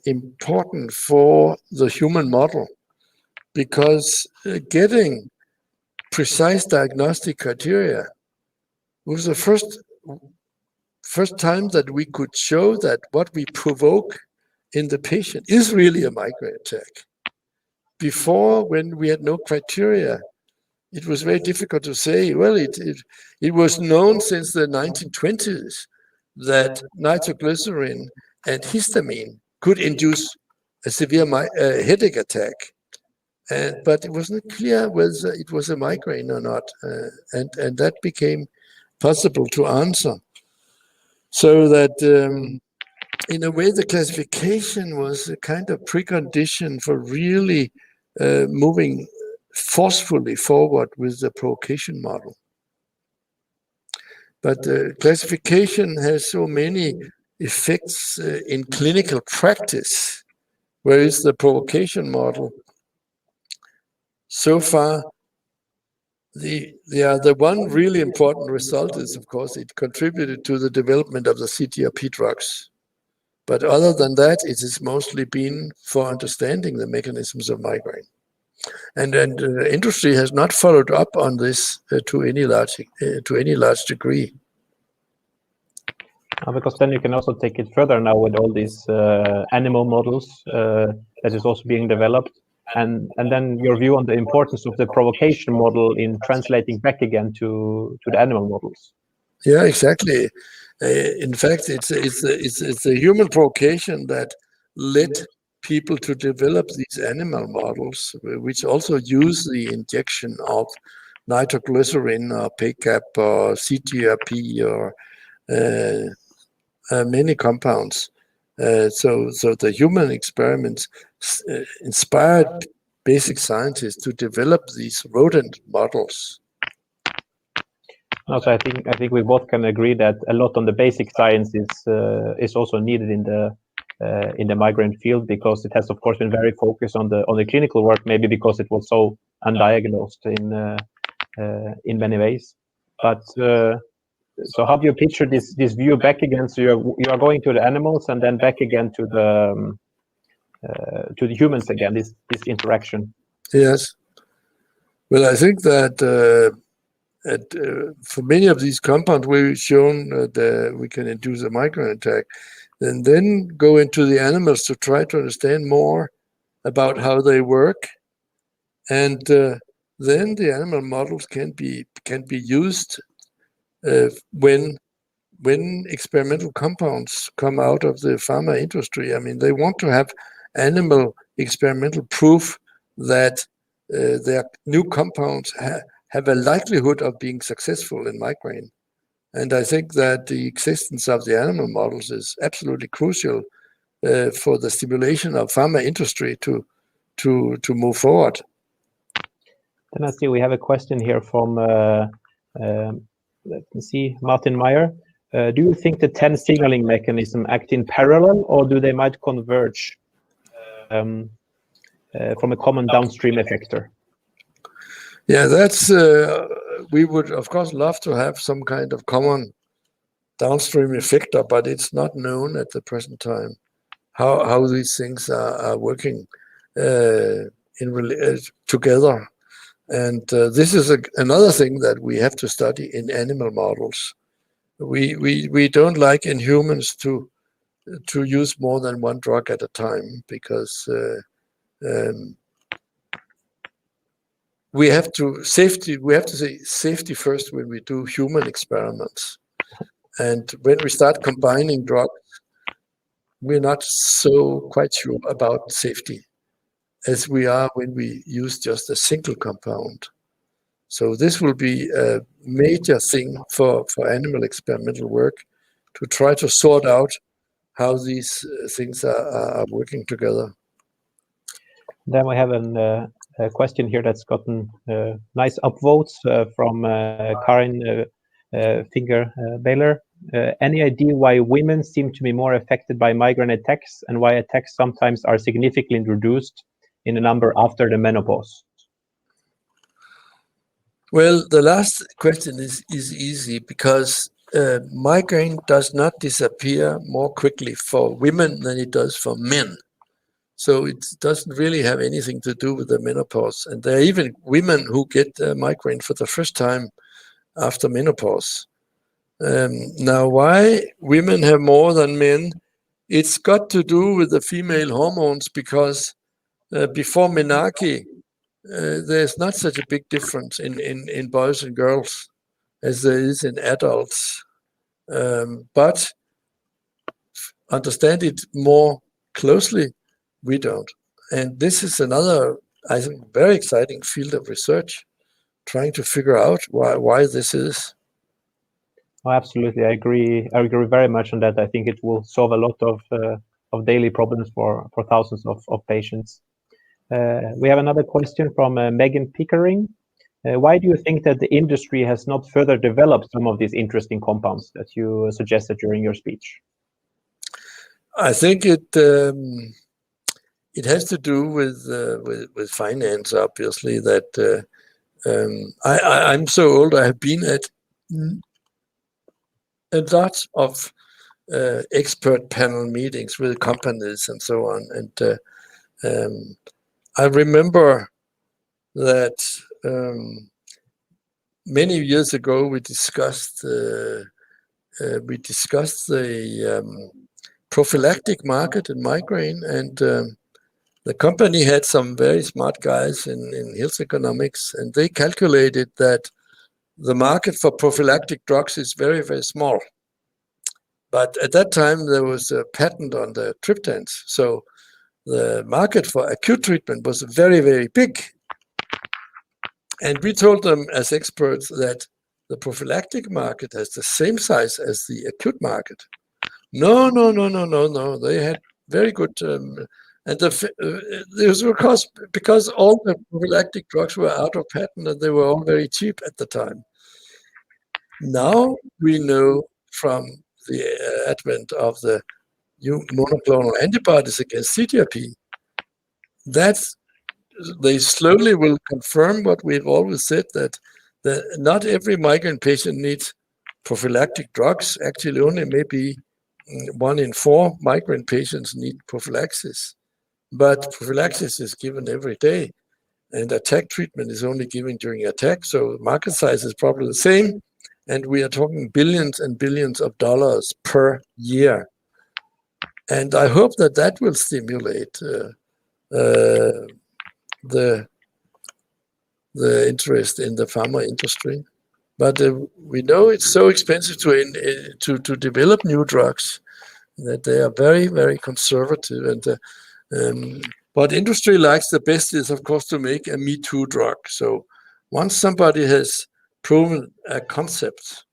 important for the human model, because getting precise diagnostic criteria was the first time that we could show that what we provoke in the patient is really a migraine attack. Before, when we had no criteria, it was very difficult to say. Well, it was known since the 1920s that nitroglycerin and histamine could induce a severe headache attack. But it wasn't clear whether it was a migraine or not. And that became possible to answer. So that in a way, the classification was a kind of precondition for really moving forcefully forward with the provocation model. But classification has so many effects in clinical practice, whereas the provocation model, so far, the one really important result is, of course, it contributed to the development of the CGRP drugs. But other than that, it has mostly been for understanding the mechanisms of migraine. And industry has not followed up on this to any large degree. Because then you can also take it further now with all these animal models that is also being developed. And then your view on the importance of the provocation model in translating back again to the animal models. Yeah, exactly. In fact, it's the human provocation that led people to develop these animal models, which also use the injection of nitroglycerin or PACAP or CGRP or many compounds. So the human experiments inspired basic scientists to develop these rodent models. No, so I think we both can agree that a lot on the basic science is also needed in the migraine field, because it has, of course, been very focused on the clinical work, maybe because it was so undiagnosed in many ways. But so how do you picture this view back again? So you are going to the animals and then back again to the humans again. This interaction. Yes. Well, I think that for many of these compounds, we've shown that we can induce a migraine attack, and then go into the animals to try to understand more about how they work, and then the animal models can be used when experimental compounds come out of the pharma industry. I mean, they want to have animal experimental proof that their new compounds have a likelihood of being successful in migraine. And I think that the existence of the animal models is absolutely crucial for the stimulation of pharma industry to move forward. Then I see we have a question here from, let me see, Martin Meyer. Do you think the 10 signaling mechanism act in parallel, or do they might converge from a common downstream effector? Yeah, that's we would of course love to have some kind of common downstream effector, but it's not known at the present time how these things are working together. And this is another thing that we have to study in animal models. We don't like in humans to use more than one drug at a time, because we have to say safety first when we do human experiments. And when we start combining drugs, we're not so quite sure about safety as we are when we use just a single compound. So this will be a major thing for animal experimental work, to try to sort out how these things are working together. Then we have a question here that's gotten nice upvotes from Karin Finger-Baylor. Any idea why women seem to be more affected by migraine attacks, and why attacks sometimes are significantly reduced in the number after the menopause? Well, the last question is easy, because migraine does not disappear more quickly for women than it does for men. So it doesn't really have anything to do with the menopause. And there are even women who get migraine for the first time after menopause. Now, why women have more than men? It's got to do with the female hormones, because before menarche, there's not such a big difference in boys and girls as there is in adults. But understand it more closely, we don't. And this is another, I think, very exciting field of research, trying to figure out why this is. Oh, absolutely, I agree very much on that. I think it will solve a lot of daily problems for thousands of patients. We have another question from Megan Pickering. Why do you think that the industry has not further developed some of these interesting compounds that you suggested during your speech? I think it has to do with finance, obviously. That I'm so old. I have been at a lot of expert panel meetings with companies and so on, and I remember that many years ago we discussed the prophylactic market in migraine, and the company had some very smart guys in health economics, and they calculated that the market for prophylactic drugs is very, very small. But at that time, there was a patent on the triptans. So the market for acute treatment was very, very big. And we told them as experts that the prophylactic market has the same size as the acute market. No. They had very good, and this was because all the prophylactic drugs were out of patent, and they were all very cheap at the time. Now we know from the advent of the new monoclonal antibodies against CGRP that they slowly will confirm what we've always said, that not every migraine patient needs prophylactic drugs. Actually, only maybe 1 in 4 migraine patients need prophylaxis. But prophylaxis is given every day. and attack treatment is only given during attack. So market size is probably the same, and we are talking billions and billions of dollars per year. And I hope that will stimulate the interest in the pharma industry. But we know it's so expensive to develop new drugs that they are very, very conservative. And what industry likes the best is, of course, to make a Me Too drug. So once somebody has proven a concept,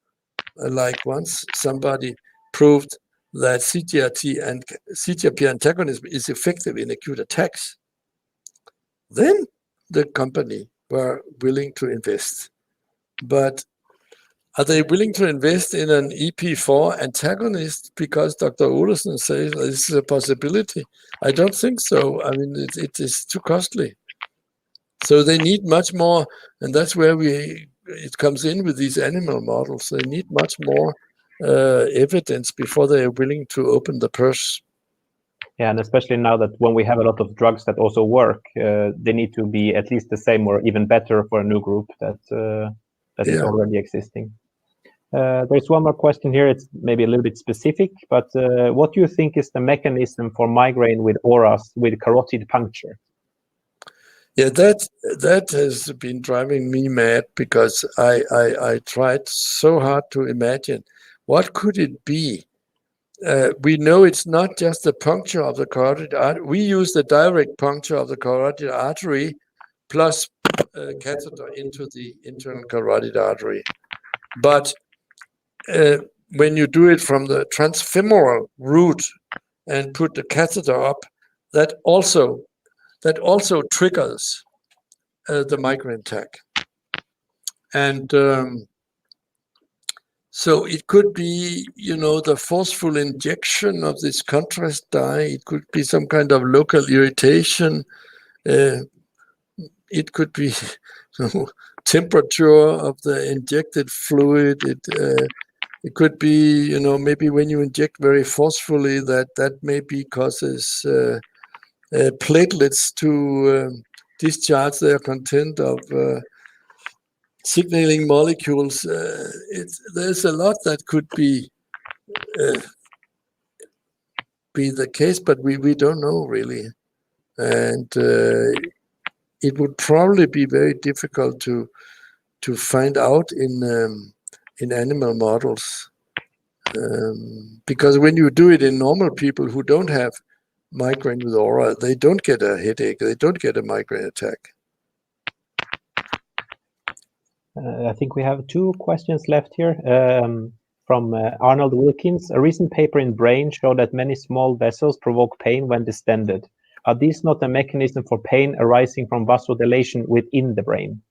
like once somebody proved that CGRP antagonism is effective in acute attacks, then the company were willing to invest. But are they willing to invest in an EP4 antagonist because Dr. Olesen says this is a possibility? I don't think so. I mean, it is too costly. So they need much more, and that's where it comes in with these animal models. They need much more evidence before they are willing to open the purse. Yeah, and especially now that when we have a lot of drugs that also work, they need to be at least the same or even better for a new group that is already existing. There's one more question here. It's maybe a little bit specific, but what do you think is the mechanism for migraine with auras with carotid puncture? Yeah, that has been driving me mad because I tried so hard to imagine what could it be. We know it's not just the puncture of the carotid artery. We use the direct puncture of the carotid artery plus catheter into the internal carotid artery. But when you do it from the transfemoral route and put the catheter up, that also triggers the migraine attack. And so it could be, the forceful injection of this contrast dye. It could be some kind of local irritation. It could be temperature of the injected fluid. It could be, maybe when you inject very forcefully, that maybe causes platelets to discharge their content of signaling molecules. There's a lot that could be the case, but we don't know really, and it would probably be very difficult to find out in animal models, because when you do it in normal people who don't have migraine with aura, they don't get a headache, they don't get a migraine attack. I think we have two questions left here from Arnold Wilkins. A recent paper in Brain showed that many small vessels provoke pain when distended. Are these not a mechanism for pain arising from vasodilation within the brain?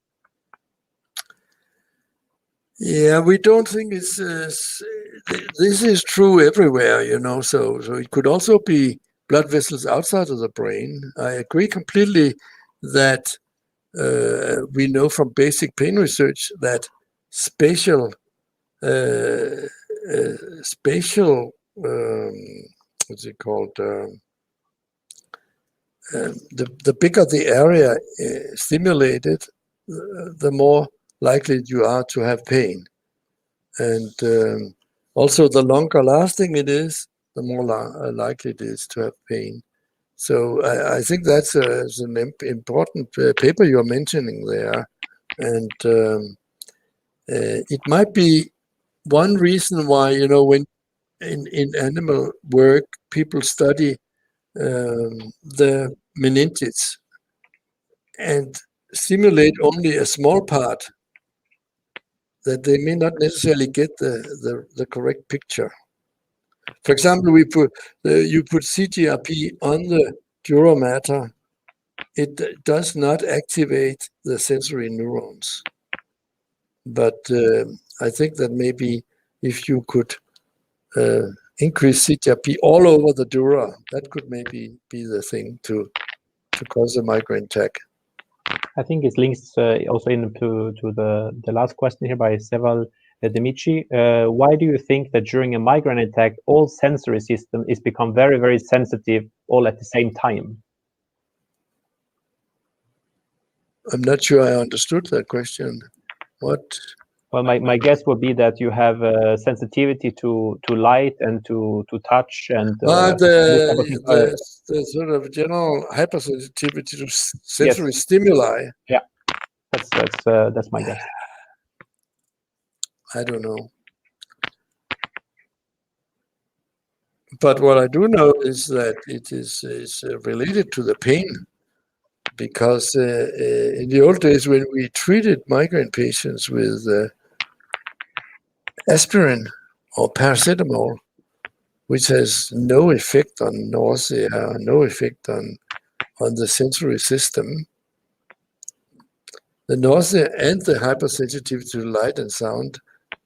Yeah, we don't think this is true everywhere, so it could also be blood vessels outside of the brain. I agree completely that we know from basic pain research that spatial what's it called? The bigger the area stimulated, the more likely you are to have pain, and also the longer lasting it is, the more likely it is to have pain. So I think that's an important paper you're mentioning there, and it might be one reason why, when in animal work people study the meninges and stimulate only a small part, that they may not necessarily get the correct picture. For example, you put CGRP on the dura mater, it does not activate the sensory neurons. But I think that maybe if you could increase CGRP all over the dura, that could maybe be the thing to cause a migraine attack. I think it links also into the last question here by Seval Demichi. Why do you think that during a migraine attack, all sensory system is become very, very sensitive all at the same time? I'm not sure I understood that question. What? Well, my guess would be that you have sensitivity to light and to touch and The sort of general hypersensitivity to sensory stimuli. Yeah, that's my guess. I don't know. But what I do know is that it is related to the pain, because in the old days when we treated migraine patients with aspirin or paracetamol, which has no effect on nausea, no effect on the sensory system, the nausea and the hypersensitivity to light and sound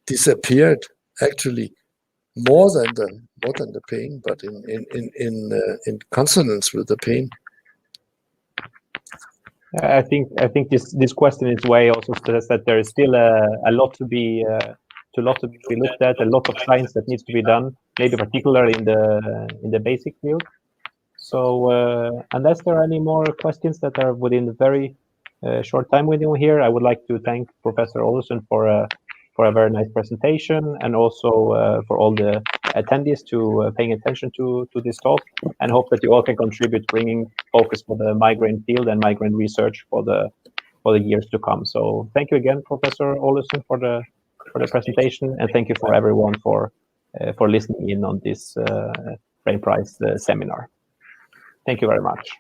disappeared actually more than the pain, but in consonance with the pain. I think this question in its way also says that there is still a lot to be looked at, a lot of science that needs to be done, maybe particularly in the basic field. So unless there are any more questions that are within the very short time window here, I would like to thank Professor Olesen for a very nice presentation, and also for all the attendees to paying attention to this talk, and hope that you all can contribute bringing focus for the migraine field and migraine research for the years to come. So thank you again, Professor Olesen, for the presentation, and thank you for everyone for listening in on this Brain Prize seminar. Thank you very much.